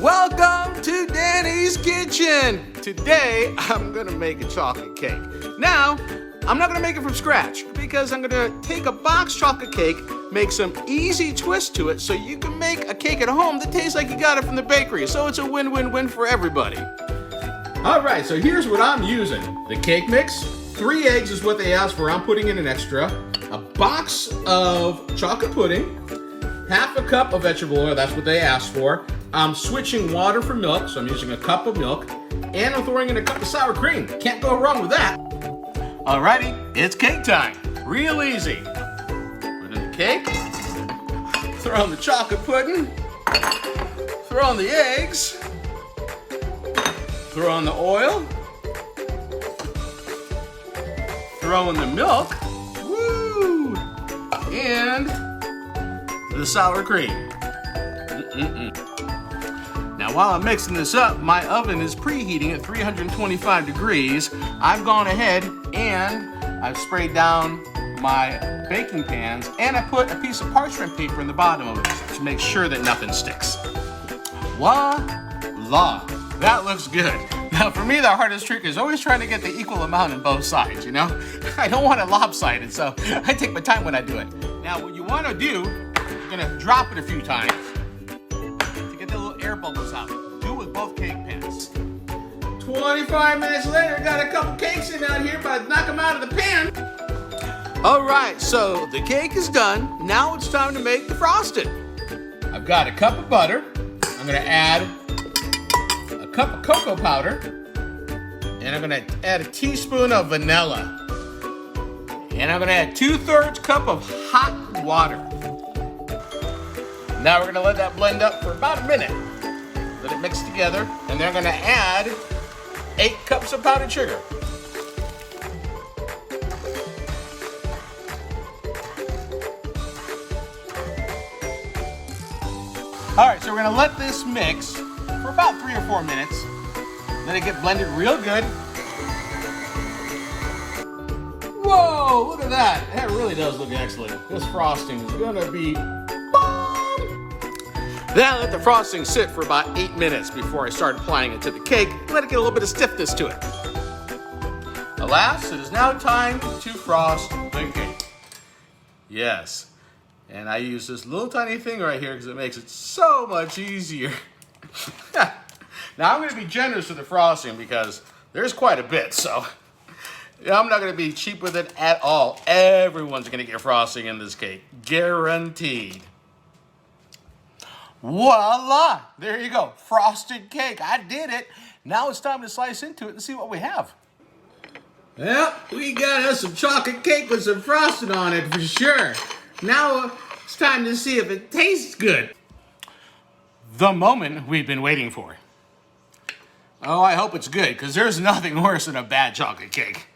Welcome to Danny's Kitchen. Today, I'm gonna make a chocolate cake. Now, I'm not gonna make it from scratch because I'm gonna take a box chocolate cake, make some easy twists to it so you can make a cake at home that tastes like you got it from the bakery. So it's a win-win-win for everybody. All right, so here's what I'm using. The cake mix, 3 eggs is what they asked for. I'm putting in an extra. A box of chocolate pudding, half a cup of vegetable oil, that's what they asked for. I'm switching water for milk, so I'm using a cup of milk, and I'm throwing in a cup of sour cream. Can't go wrong with that. Alrighty, it's cake time. Real easy. Put in the cake, throw in the chocolate pudding, throw in the eggs, throw in the oil, throw in the milk, woo, and the sour cream. Now while I'm mixing this up, my oven is preheating at 325 degrees. I've gone ahead and I've sprayed down my baking pans, and I put a piece of parchment paper in the bottom of it to make sure that nothing sticks. Voila! That looks good. Now for me, the hardest trick is always trying to get the equal amount on both sides, you know? I don't want it lopsided, so I take my time when I do it. Now what you want to do, you're gonna drop it a few times to get the little air bubbles out. Do it with both cake pans. 25 minutes later, got a couple cakes in out here, but knock them out of the pan. All right, so the cake is done. Now it's time to make the frosting. I've got a cup of butter. I'm gonna add a cup of cocoa powder, and I'm gonna add a teaspoon of vanilla. And I'm gonna add 2/3 cup of hot water. Now we're gonna let that blend up for about a minute. Let it mix together, and then I'm gonna add 8 cups of powdered sugar. All right, so we're gonna let this mix for about 3 or 4 minutes. Let it get blended real good. Whoa, look at that. That really does look excellent. This frosting is gonna be bomb. Then I let the frosting sit for about 8 minutes before I start applying it to the cake. Let it get a little bit of stiffness to it. Alas, it is now time to frost the cake. Yes, and I use this little tiny thing right here because it makes it so much easier. Now I'm gonna be generous with the frosting because there's quite a bit, so I'm not gonna be cheap with it at all. Everyone's gonna get frosting in this cake, guaranteed. Voila! There you go, frosted cake. I did it. Now it's time to slice into it and see what we have. Well, we got us some chocolate cake with some frosting on it for sure. Now it's time to see if it tastes good. The moment we've been waiting for. Oh, I hope it's good, because there's nothing worse than a bad chocolate cake.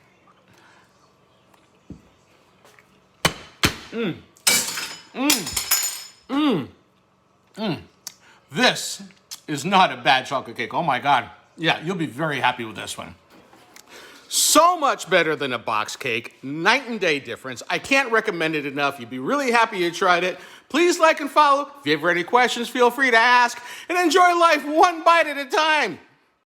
This is not a bad chocolate cake. Oh my God. Yeah, you'll be very happy with this one. So much better than a box cake. Night and day difference. I can't recommend it enough. You'd be really happy you tried it. Please like and follow. If you have any questions, feel free to ask. And enjoy life one bite at a time.